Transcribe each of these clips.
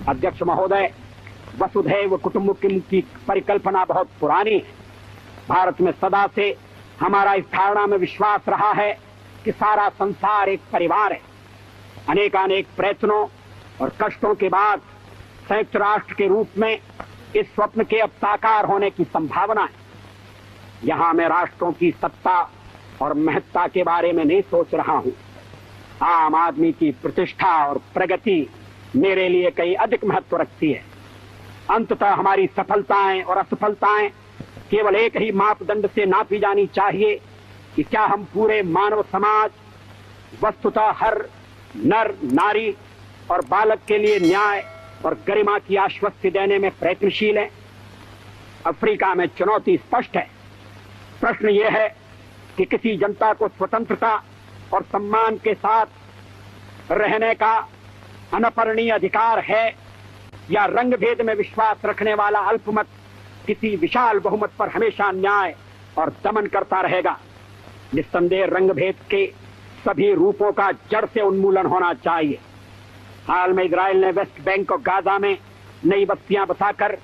अध्यक्ष महोदय, वसुधैव कुटुंबकम की परिकल्पना बहुत पुरानी है। भारत में सदा से हमारा इस धारणा में विश्वास रहा है कि सारा संसार एक परिवार है। अनेकानेक प्रयत्नों और कष्टों के बाद संयुक्त राष्ट्र के रूप में इस स्वप्न के अब साकार होने की संभावना है। यहां मैं राष्ट्रों की सत्ता और महत्ता के बारे में नहीं सोच रहा हूं। आम आदमी की प्रतिष्ठा और प्रगति मेरे लिए कहीं अधिक महत्व रखती है। अंततः हमारी सफलताएं और असफलताएं केवल एक ही मापदंड से नापी जानी चाहिए कि क्या हम पूरे मानव समाज, वस्तुतः हर नर नारी और बालक के लिए न्याय और गरिमा की आश्वस्ति देने में प्रयत्नशील हैं। अफ्रीका में चुनौती स्पष्ट है। प्रश्न यह है कि किसी जनता को स्वतंत्रता और सम्मान के साथ रहने का अनपरणीय अधिकार है या रंग भेद में विश्वास रखने वाला अल्पमत किसी विशाल बहुमत पर हमेशा न्याय और दमन करता रहेगा। निस्संदेह रंग भेद के सभी रूपों का जड़ से उन्मूलन होना चाहिए। हाल में इजराइल ने वेस्ट बैंक और गाजा में नई बस्तियां बसाकर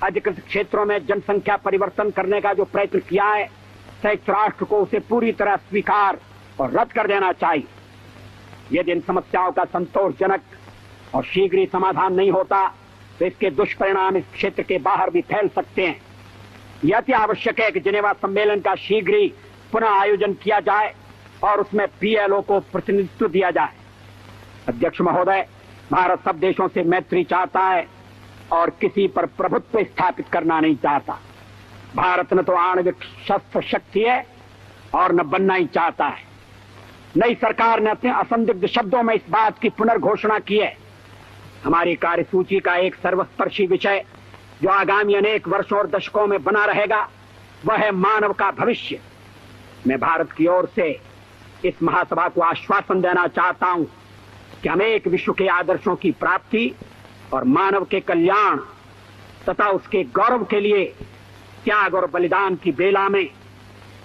अधिकृत क्षेत्रों में जनसंख्या परिवर्तन करने का जो प्रयत्न किया है, संयुक्त राष्ट्र को उसे पूरी तरह स्वीकार और रद्द कर देना चाहिए। यदि इन समस्याओं का संतोषजनक और शीघ्र ही समाधान नहीं होता तो इसके दुष्परिणाम इस क्षेत्र के बाहर भी फैल सकते हैं। यह अति आवश्यक है कि जिनेवा सम्मेलन का शीघ्र ही पुनः आयोजन किया जाए और उसमें पीएलओ को प्रतिनिधित्व दिया जाए। अध्यक्ष महोदय, भारत सब देशों से मैत्री चाहता है और किसी पर प्रभुत्व स्थापित करना नहीं चाहता। भारत न तो आणविक शस्त्र शक्ति है और न बनना ही चाहता है। नई सरकार ने अपने असंदिग्ध शब्दों में इस बात की पुनर्घोषणा की है। हमारी कार्यसूची का एक सर्वस्पर्शी विषय जो आगामी अनेक वर्षों और दशकों में बना रहेगा वह है मानव का भविष्य। मैं भारत की ओर से इस महासभा को आश्वासन देना चाहता हूं कि हम एक विश्व के आदर्शों की प्राप्ति और मानव के कल्याण तथा उसके गौरव के लिए त्याग और बलिदान की बेला में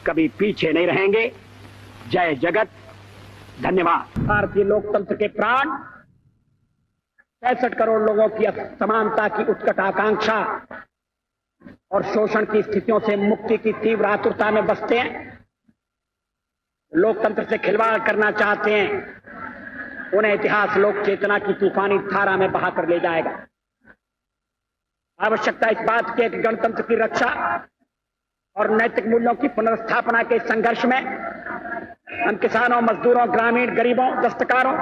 कभी पीछे नहीं रहेंगे। जय जगत। धन्यवाद। भारतीय लोकतंत्र के प्राण 65 करोड़ लोगों की समानता की उत्कट आकांक्षा और शोषण की स्थितियों से मुक्ति की तीव्र आतुरता में बसते हैं। लोकतंत्र से खिलवाड़ करना चाहते हैं, उन्हें इतिहास लोक चेतना की तूफानी धारा में बहाकर ले जाएगा। आवश्यकता इस बात की गणतंत्र की रक्षा और नैतिक मूल्यों की पुनर्स्थापना के संघर्ष में हम किसानों, मजदूरों, ग्रामीण, गरीबों, दस्तकारों,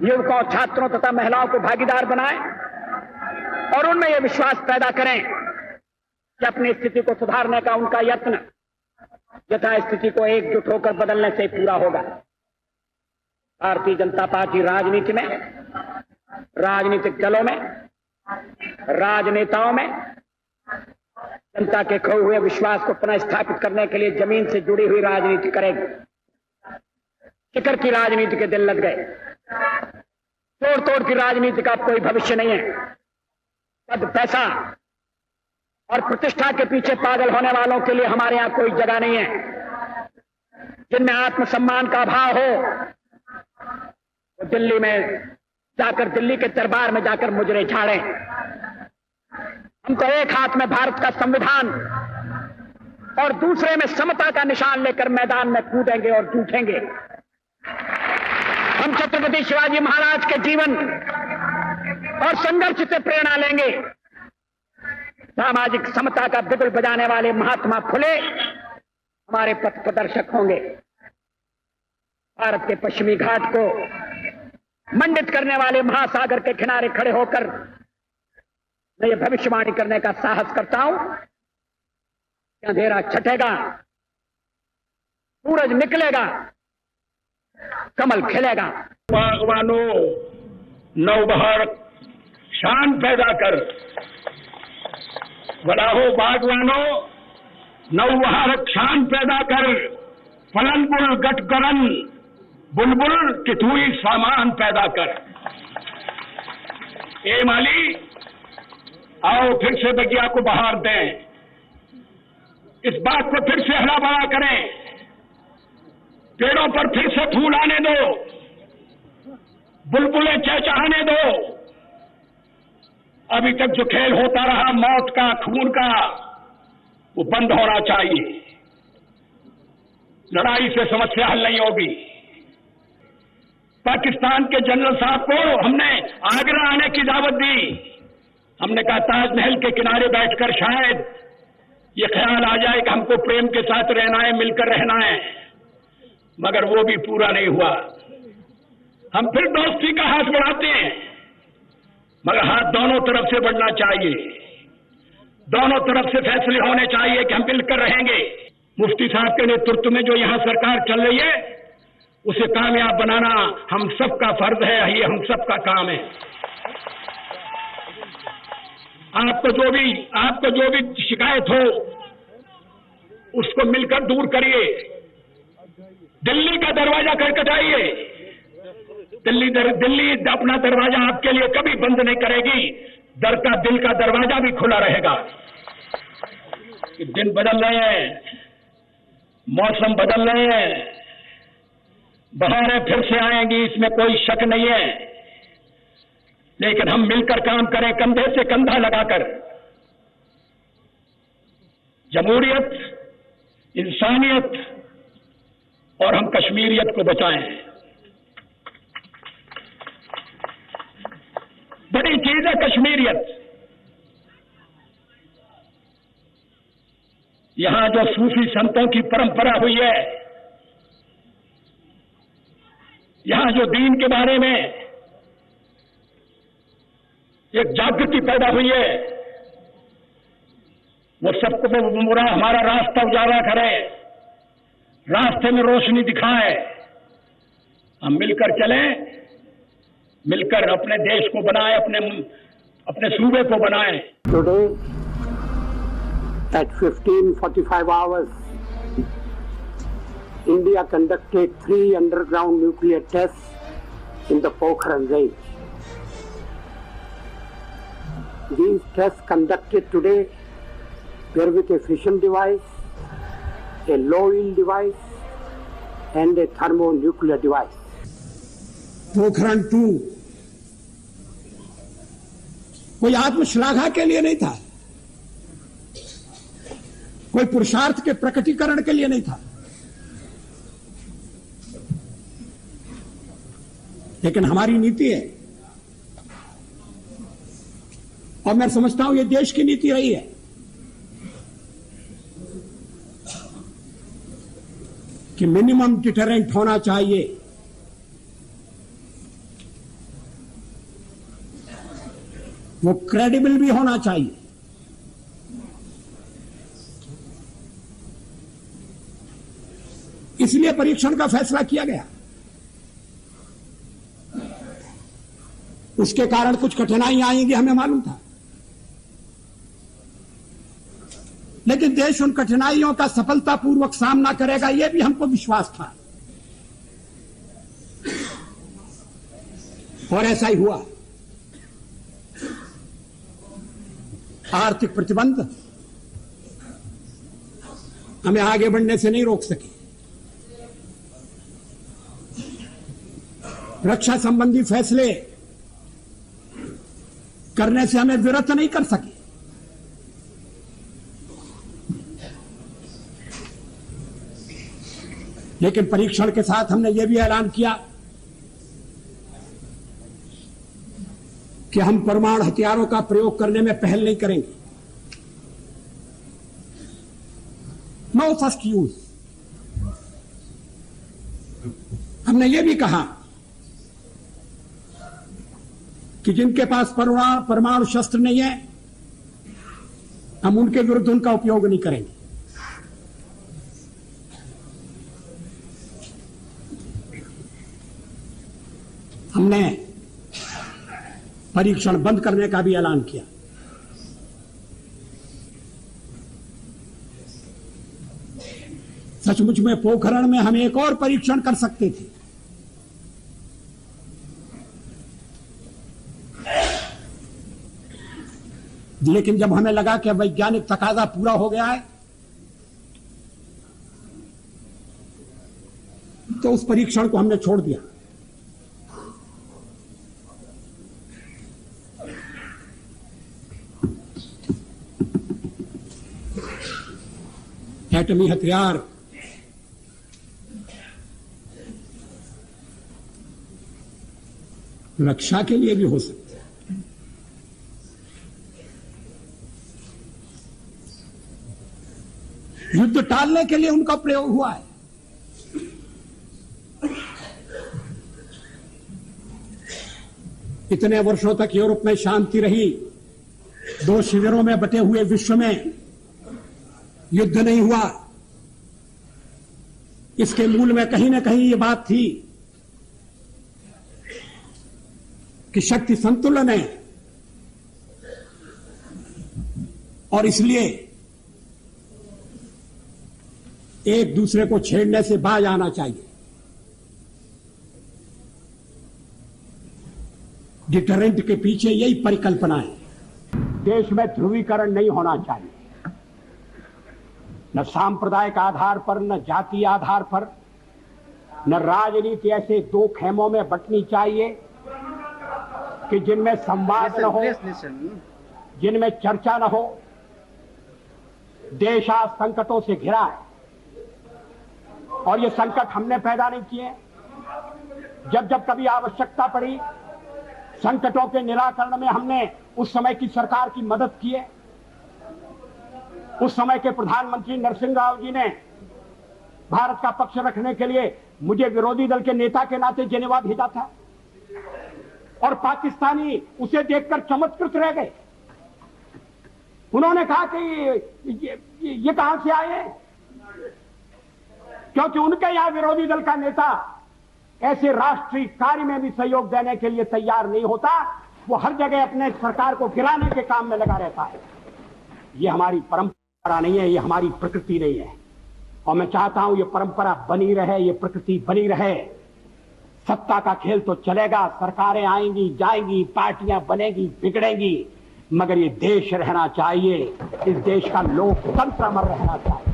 युवकों, छात्रों तथा महिलाओं को भागीदार बनाएं और उनमें यह विश्वास पैदा करें कि अपनी स्थिति को सुधारने का उनका यत्न यथा स्थिति को एकजुट होकर बदलने से पूरा होगा। भारतीय जनता पार्टी राजनीति में, राजनीतिक दलों में, राजनेताओं में जनता के खोए हुए विश्वास को पुनः स्थापित करने के लिए जमीन से जुड़ी हुई राजनीति करेगी। शिखर की राजनीति के दिन लग गए। तोड़ तोड़ की राजनीति का कोई भविष्य नहीं है। पद, पैसा और प्रतिष्ठा के पीछे पागल होने वालों के लिए हमारे यहां कोई जगह नहीं है। जिनमें आत्मसम्मान का अभाव हो वो दिल्ली में जाकर, दिल्ली के दरबार में जाकर मुजरे झाड़े। हम तो एक हाथ में भारत का संविधान और दूसरे में समता का निशान लेकर मैदान में कूदेंगे और जूझेंगे। हम छत्रपति शिवाजी महाराज के जीवन और संघर्ष से प्रेरणा लेंगे। सामाजिक समता का बिगुल बजाने वाले महात्मा फुले हमारे पथ प्रदर्शक होंगे। भारत के पश्चिमी घाट को मंडित करने वाले महासागर के किनारे खड़े होकर मैं ये भविष्यवाणी करने का साहस करता हूं कि अंधेरा छटेगा, सूरज निकलेगा, कमल खिलेगा। बागवानों, नवबहार शान पैदा कर, बढ़ाओ बागवानों, नवबहार शान पैदा कर, फलन गुल गटगरन, बुलबुल किथुई सामान पैदा कर। ए माली, आओ फिर से बगिया को बहार दें, इस बात को फिर से हरा भरा करें, पेड़ों पर फिर से फूल आने दो, बुलबुलें चहचहाने दो, अभी तक जो खेल होता रहा मौत का, खून का, वो बंद होना चाहिए। लड़ाई से समस्या हल नहीं होगी। पाकिस्तान के जनरल साहब को हमने आगरा आने की दावत दी। हमने कहा ताजमहल के किनारे बैठकर शायद ये ख्याल आ जाए कि हमको प्रेम के साथ रहना है, मिलकर रहना है, मगर वो भी पूरा नहीं हुआ। हम फिर दोस्ती का हाथ बढ़ाते हैं, मगर हाथ दोनों तरफ से बढ़ना चाहिए। दोनों तरफ से फैसले होने चाहिए कि हम मिलकर रहेंगे। मुफ्ती साहब के नेतृत्व में जो यहां सरकार चल रही है, उसे कामयाब बनाना हम सबका फर्ज है, ये हम सबका काम है। आपको जो भी शिकायत हो, उसको मिलकर दूर करिए। दिल्ली का दरवाजा खटखटाइए। दिल्ली अपना दरवाजा आपके लिए कभी बंद नहीं करेगी। दिल का दरवाजा भी खुला रहेगा। दिन बदल रहे हैं, मौसम बदल रहे हैं, बहारें फिर से आएंगी, इसमें कोई शक नहीं है। लेकिन हम मिलकर काम करें, कंधे से कंधा लगाकर। जमहूरियत, इंसानियत और हम कश्मीरियत को बचाएं। बड़ी चीज है कश्मीरियत। यहां जो सूफी संतों की परंपरा हुई है, यहां जो दीन के बारे में एक जागृति पैदा हुई है, वो सबको बुरा हमारा रास्ता उजाला करे, रास्ते में रोशनी दिखाए। हम मिलकर चलें, मिलकर अपने देश को बनाएं, अपने सूबे को बनाएं। Today at 15:45 hours, India conducted 3 underground nuclear tests in the Pokhran range. These tests conducted today were with a fission device, a low-yield device, and a thermonuclear device. Pokhran 2 कोई आत्मश्लाघा के लिए नहीं था, कोई पुरुषार्थ के प्रकटीकरण के लिए नहीं था, लेकिन हमारी नीति है, और मैं समझता हूं ये देश की नीति रही है कि मिनिमम डिटरेंट होना चाहिए। वो क्रेडिबल भी होना चाहिए। इसलिए परीक्षण का फैसला किया गया। उसके कारण कुछ कठिनाइयां आएंगी, हमें मालूम था, लेकिन देश उन कठिनाइयों का सफलतापूर्वक सामना करेगा, यह भी हमको विश्वास था, और ऐसा ही हुआ। आर्थिक प्रतिबंध हमें आगे बढ़ने से नहीं रोक सके, रक्षा संबंधी फैसले करने से हमें विरत नहीं कर सके, लेकिन परीक्षण के साथ हमने यह भी ऐलान किया कि हम परमाणु हथियारों का प्रयोग करने में पहल नहीं करेंगे। No first use. हमने यह भी कहा कि जिनके पास परमाणु शस्त्र नहीं है, हम उनके विरुद्ध उनका उपयोग नहीं करेंगे। हमने परीक्षण बंद करने का भी ऐलान किया। सचमुच में पोखरण में हम एक और परीक्षण कर सकते थे, लेकिन जब हमें लगा कि वैज्ञानिक तकाजा पूरा हो गया है, तो उस परीक्षण को हमने छोड़ दिया। एटमी हथियार रक्षा के लिए भी हो सकते हैं। युद्ध टालने के लिए उनका प्रयोग हुआ है। इतने वर्षों तक यूरोप में शांति रही, दो शिविरों में बटे हुए विश्व में युद्ध नहीं हुआ। इसके मूल में कहीं ना कहीं ये बात थी कि शक्ति संतुलन है और इसलिए एक दूसरे को छेड़ने से बाज आना चाहिए। डिटरेंट के पीछे यही परिकल्पना है। देश में ध्रुवीकरण नहीं होना चाहिए, न सांप्रदायिक आधार पर, न जातीय आधार पर, न राजनीति ऐसे दो खेमों में बंटनी चाहिए कि जिनमें संवाद न हो, जिनमें चर्चा न हो। देश आज संकटों से घिरा है और ये संकट हमने पैदा नहीं किए। जब जब कभी आवश्यकता पड़ी, संकटों के निराकरण में हमने उस समय की सरकार की मदद की है। उस समय के प्रधानमंत्री नरसिंह राव जी ने भारत का पक्ष रखने के लिए मुझे विरोधी दल के नेता के नाते जेनेवा भेजा था और पाकिस्तानी उसे देखकर चमत्कृत रह गए। उन्होंने कहा कि ये कहां से आए हैं, क्योंकि उनके यहां विरोधी दल का नेता ऐसे राष्ट्रीय कार्य में भी सहयोग देने के लिए तैयार नहीं होता। वो हर जगह अपने सरकार को गिराने के काम में लगा रहता है। ये हमारी परंपरा नहीं है, ये हमारी प्रकृति नहीं है और मैं चाहता हूं ये परंपरा बनी रहे, ये प्रकृति बनी रहे। सत्ता का खेल तो चलेगा, सरकारें आएंगी जाएंगी, पार्टियां बनेगी बिगड़ेंगी, मगर ये देश रहना चाहिए, इस देश का लोकतंत्र अमर रहना चाहिए।